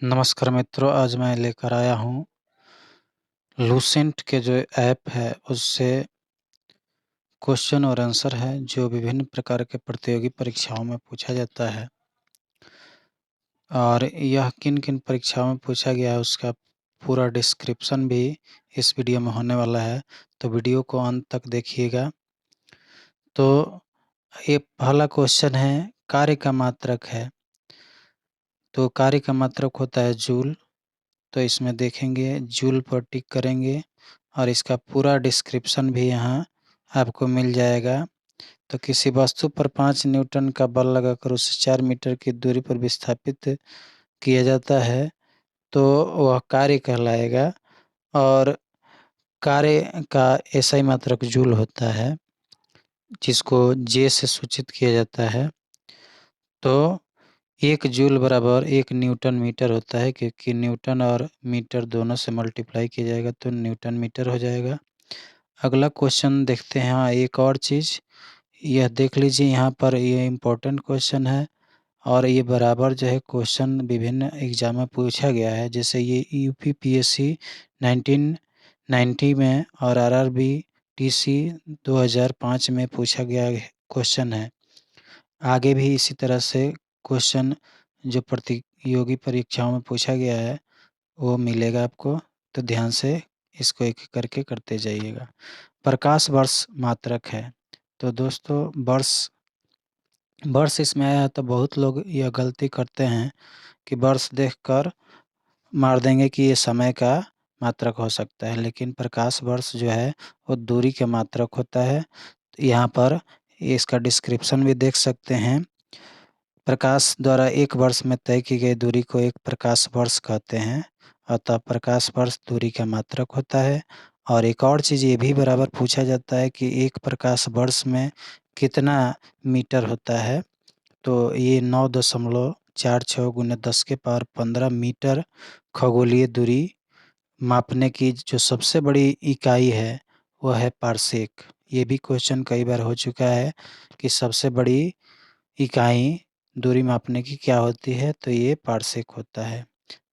नमस्कार मित्रों, आज मैं लेकर आया हूँ लूसेंट के जो ऐप है उससे क्वेश्चन और आंसर है जो विभिन्न प्रकार के प्रतियोगी परीक्षाओं में पूछा जाता है। और यह किन-किन परीक्षाओं में पूछा गया है उसका पूरा डिस्क्रिप्शन भी इस वीडियो में होने वाला है, तो वीडियो को अंत तक देखिएगा। तो ये पहला क्वेश्चन है, कार्य का मात्रक है। तो कार्य का मात्रक होता है जूल। तो इसमें देखेंगे जूल पर टिक करेंगे और इसका पूरा डिस्क्रिप्शन भी यहाँ आपको मिल जाएगा। तो किसी वस्तु पर 5 न्यूटन का बल लगाकर उसे 4 मीटर की दूरी पर विस्थापित किया जाता है, तो वह कार्य कहलाएगा। और कार्य का एसआई मात्रक जूल होता है, जिसको जे से सूचित किया जाता है। तो 1 जूल बराबर 1 न्यूटन मीटर होता है, क्योंकि न्यूटन और मीटर दोनों से मल्टीप्लाई किया जाएगा तो न्यूटन मीटर हो जाएगा। अगला क्वेश्चन देखते हैं। हाँ, एक और चीज़ यह देख लीजिए, यहाँ पर ये इम्पोर्टेंट क्वेश्चन है और ये बराबर जो है क्वेश्चन विभिन्न एग्जाम में पूछा गया है। जैसे ये यूपीपीएससी 1990 में और आरआरबी टीसी 2005 में पूछा गया क्वेश्चन है। आगे भी इसी तरह से क्वेश्चन जो प्रतियोगी परीक्षाओं में पूछा गया है वो मिलेगा आपको, तो ध्यान से इसको एक-एक करके करते जाइएगा। प्रकाश वर्ष मात्रक है। तो दोस्तों वर्ष इसमें आया है तो बहुत लोग यह गलती करते हैं कि वर्ष देखकर मार देंगे कि ये समय का मात्रक हो सकता है, लेकिन प्रकाश वर्ष जो है वो दूरी का मात्रक होता है। यहाँ पर इसका डिस्क्रिप्शन भी देख सकते हैं। प्रकाश द्वारा एक वर्ष में तय की गई दूरी को एक प्रकाश वर्ष कहते हैं, अतः प्रकाश वर्ष दूरी का मात्रक होता है। और एक और चीज़ ये भी बराबर पूछा जाता है कि एक प्रकाश वर्ष में कितना मीटर होता है, तो ये 9.46 गुने 10 के पावर 15 मीटर खगोलीय दूरी मापने की जो सबसे बड़ी इकाई है वह है पारसेक। ये भी क्वेश्चन कई बार हो चुका है कि सबसे बड़ी इकाई दूरी मापने की क्या होती है, तो ये पारसेक होता है।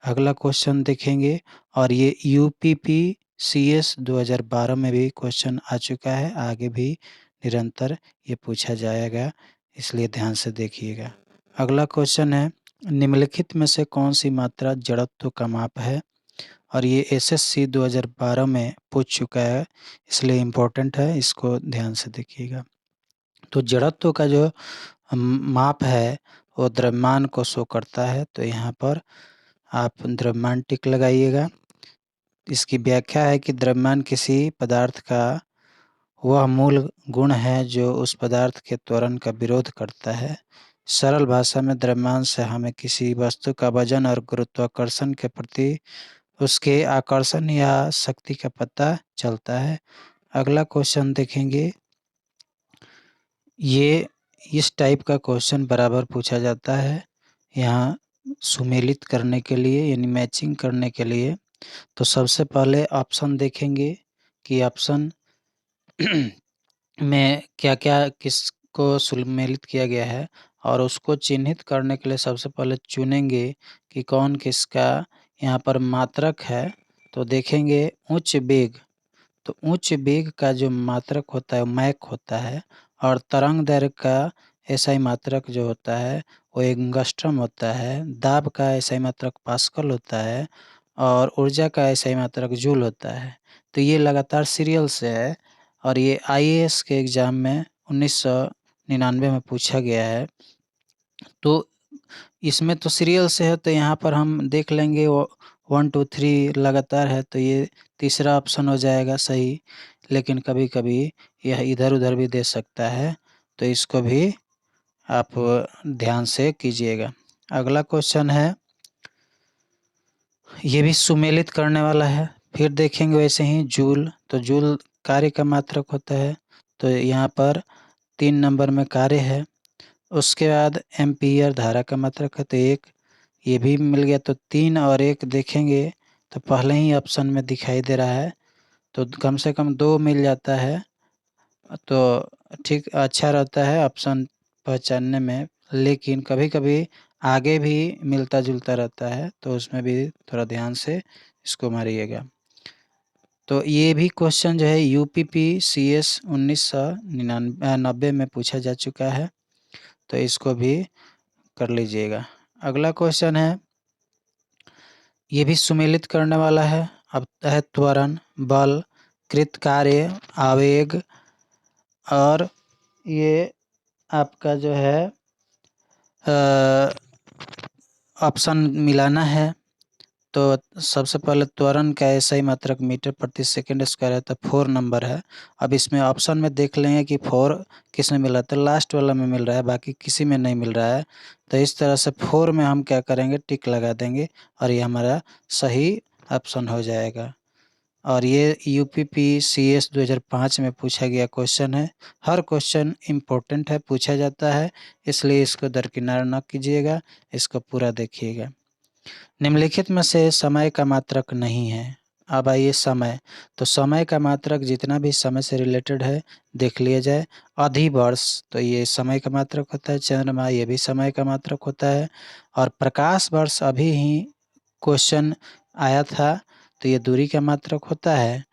अगला क्वेश्चन देखेंगे और ये यूपीपीसीएस 2012 में भी क्वेश्चन आ चुका है, आगे भी निरंतर ये पूछा जाएगा, इसलिए ध्यान से देखिएगा। अगला क्वेश्चन है, निम्नलिखित में से कौन सी मात्रा जड़त्व का माप है? और ये एसएससी 2012 में पूछ चुका है, इसलिए इम्पोर्टेंट है, इसको ध्यान से देखिएगा। तो जड़त्व का जो माप है वो द्रव्यमान को शो करता है, तो यहाँ पर आप द्रव्यमान टिक लगाइएगा। इसकी व्याख्या है कि द्रव्यमान किसी पदार्थ का वह मूल गुण है जो उस पदार्थ के त्वरण का विरोध करता है। सरल भाषा में द्रव्यमान से हमें किसी वस्तु का वजन और गुरुत्वाकर्षण के प्रति उसके आकर्षण या शक्ति का पता चलता है। अगला क्वेश्चन देखेंगे, ये इस टाइप का क्वेश्चन बराबर पूछा जाता है यहाँ सुमेलित करने के लिए, यानी मैचिंग करने के लिए। तो सबसे पहले ऑप्शन देखेंगे कि ऑप्शन में क्या-क्या किसको सुमेलित किया गया है, और उसको चिन्हित करने के लिए सबसे पहले चुनेंगे कि कौन किसका यहाँ पर मात्रक है। तो देखेंगे उच्च वेग, तो उच्च वेग का जो मात्रक होता है मैक होता है, और तरंग दैर्घ्य का एसआई मात्रक जो होता है वो एंगस्ट्रम होता है। दाब का एसआई मात्रक पास्कल होता है और ऊर्जा का एसआई मात्रक जूल होता है। तो ये लगातार सीरियल से है और ये आईएएस के एग्ज़ाम में 1999 में पूछा गया है। तो इसमें तो सीरियल से है, तो यहाँ पर हम देख लेंगे वो 1 2 3 लगातार है, तो ये तीसरा ऑप्शन हो जाएगा सही। लेकिन कभी-कभी यह इधर-उधर भी दे सकता है, तो इसको भी आप ध्यान से कीजिएगा। अगला क्वेश्चन है, ये भी सुमेलित करने वाला है। फिर देखेंगे वैसे ही जूल, तो जूल कार्य का मात्रक होता है, तो यहाँ पर 3 नंबर में कार्य है। उसके बाद एम्पीयर धारा का मात्रक है, तो 1 ये भी मिल गया। तो 3 और 1 देखेंगे तो पहले ही ऑप्शन में दिखाई दे रहा है, तो कम से कम 2 मिल जाता है, तो ठीक अच्छा रहता है ऑप्शन पहचानने में। लेकिन कभी-कभी आगे भी मिलता जुलता रहता है, तो उसमें भी थोड़ा ध्यान से इसको मारिएगा। तो ये भी क्वेश्चन जो है UPPCS 1990 में पूछा जा चुका है, तो इसको भी कर लीजिएगा। अगला क्वेश्चन है, ये भी सुमेलित करने वाला है। अब है त्वरण, बल, कृतकार्य, आवेग, और ये आपका जो है ऑप्शन मिलाना है। तो सबसे पहले त्वरण का SI मात्रक मीटर प्रति सेकंड स्क्वायर है, तो 4 नंबर है। अब इसमें ऑप्शन में देख लेंगे कि 4 किस में मिल रहा है, तो लास्ट वाला में मिल रहा है, बाकी किसी में नहीं मिल रहा है। तो इस तरह से 4 में हम क्या करेंगे, टिक लगा देंगे और ये हमारा सही ऑप्शन हो जाएगा। और ये UPPCS 2005 में पूछा गया क्वेश्चन है। हर क्वेश्चन इम्पोर्टेंट है, पूछा जाता है, इसलिए इसको दरकिनार न कीजिएगा, इसको पूरा देखिएगा। निम्नलिखित में से समय का मात्रक नहीं है। अब आइए समय, तो समय का मात्रक जितना भी समय से रिलेटेड है देख लिया जाए। अधिवर्ष, तो ये समय का मात्रक होता है। चंद्रमा, ये भी समय का मात्रक होता है। और प्रकाश वर्ष अभी ही क्वेश्चन आया था, तो ये दूरी का मात्रक होता है,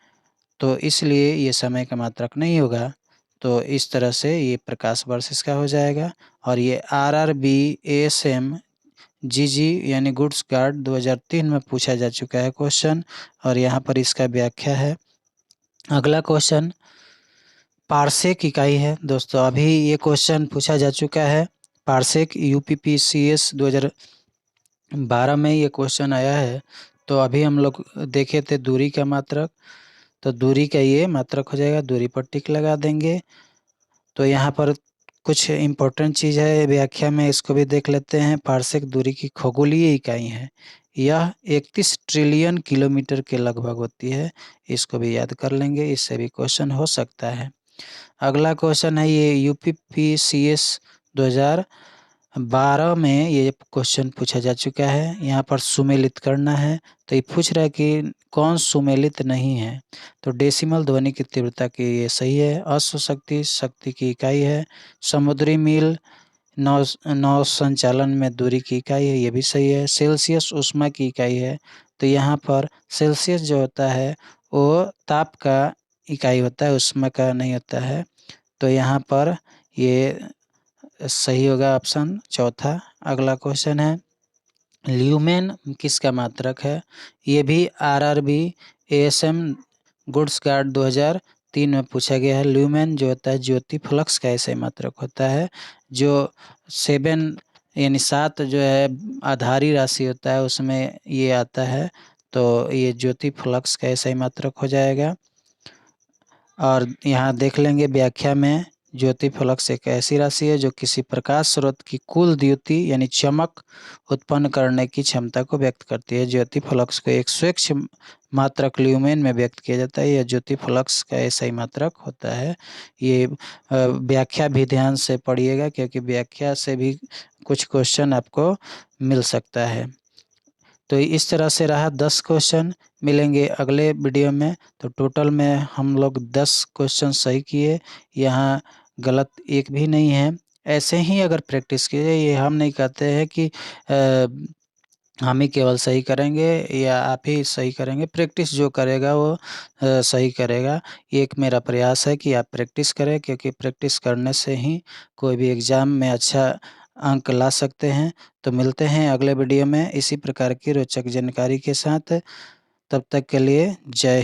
तो इसलिए ये समय का मात्रक नहीं होगा। तो इस तरह से ये प्रकाश वर्ष इसका हो जाएगा। और ये RRB ASM GG यानी गुड्स गार्ड 2003 में पूछा जा चुका है क्वेश्चन, और यहाँ पर इसका व्याख्या है। अगला क्वेश्चन पार्सेक इकाई है दोस्तों, अभी ये क्वेश्चन पूछा जा चुका है। पार्सेक UPPCS 2012 में ये क्वेश्चन आया है। तो अभी हम लोग देखे थे दूरी का मात्रक, तो दूरी का ये मात्रक हो जाएगा, दूरी पर टिक लगा देंगे। तो यहाँ पर कुछ इम्पोर्टेंट चीज़ है व्याख्या में, इसको भी देख लेते हैं। पार्सेक दूरी की खगोलीय इकाई है, यह 31 ट्रिलियन किलोमीटर के लगभग होती है। इसको भी याद कर लेंगे, इससे भी क्वेश्चन हो सकता है। अगला क्वेश्चन है, ये UPPCS 2012 में ये क्वेश्चन पूछा जा चुका है। यहाँ पर सुमेलित करना है, तो ये पूछ रहा है कि कौन सुमेलित नहीं है। तो डेसिमल ध्वनि की तीव्रता की ये सही है। अश्व शक्ति शक्ति की इकाई है। समुद्री मील नौ संचालन में दूरी की इकाई है, ये भी सही है। सेल्सियस ऊष्मा की इकाई है, तो यहाँ पर सेल्सियस जो होता है वो ताप का इकाई होता है, ऊष्मा का नहीं होता है। तो यहाँ पर ये सही होगा ऑप्शन चौथा। अगला क्वेश्चन है, ल्यूमेन किसका मात्रक है। ये भी RRB ASM गुड्स गार्ड 2003 में पूछा गया है। ल्यूमेन जो होता है ज्योति फ्लक्स का ऐसे मात्रक होता है। जो 7 यानी 7 जो है आधारी राशि होता है, उसमें ये आता है, तो ये ज्योति फ्लक्स का ऐसा ही मात्रक हो जाएगा। और यहाँ देख लेंगे व्याख्या में, ज्योति फ्लक्स एक ऐसी राशि है जो किसी प्रकाश स्रोत की कुल द्युति यानी चमक उत्पन्न करने की क्षमता को व्यक्त करती है। ज्योति फ्लक्स को एक स्वच्छ मात्रक ल्यूमेन में व्यक्त किया जाता है। यह ज्योति फ्लक्स का ऐसा ही मात्रक होता है। ये व्याख्या भी ध्यान से पढ़िएगा, क्योंकि व्याख्या से भी कुछ क्वेश्चन आपको मिल सकता है। तो इस तरह से रहा 10 क्वेश्चन। मिलेंगे अगले वीडियो में। तो टोटल में हम लोग 10 क्वेश्चन सही किए, यहाँ गलत एक भी नहीं है। ऐसे ही अगर प्रैक्टिस कीजिए, ये हम नहीं कहते हैं कि हम ही केवल सही करेंगे या आप ही सही करेंगे, प्रैक्टिस जो करेगा वो सही करेगा। एक मेरा प्रयास है कि आप प्रैक्टिस करें, क्योंकि प्रैक्टिस करने से ही कोई भी एग्ज़ाम में अच्छा अंक ला सकते हैं। तो मिलते हैं अगले वीडियो में इसी प्रकार की रोचक जानकारी के साथ। तब तक के लिए जय हिंद।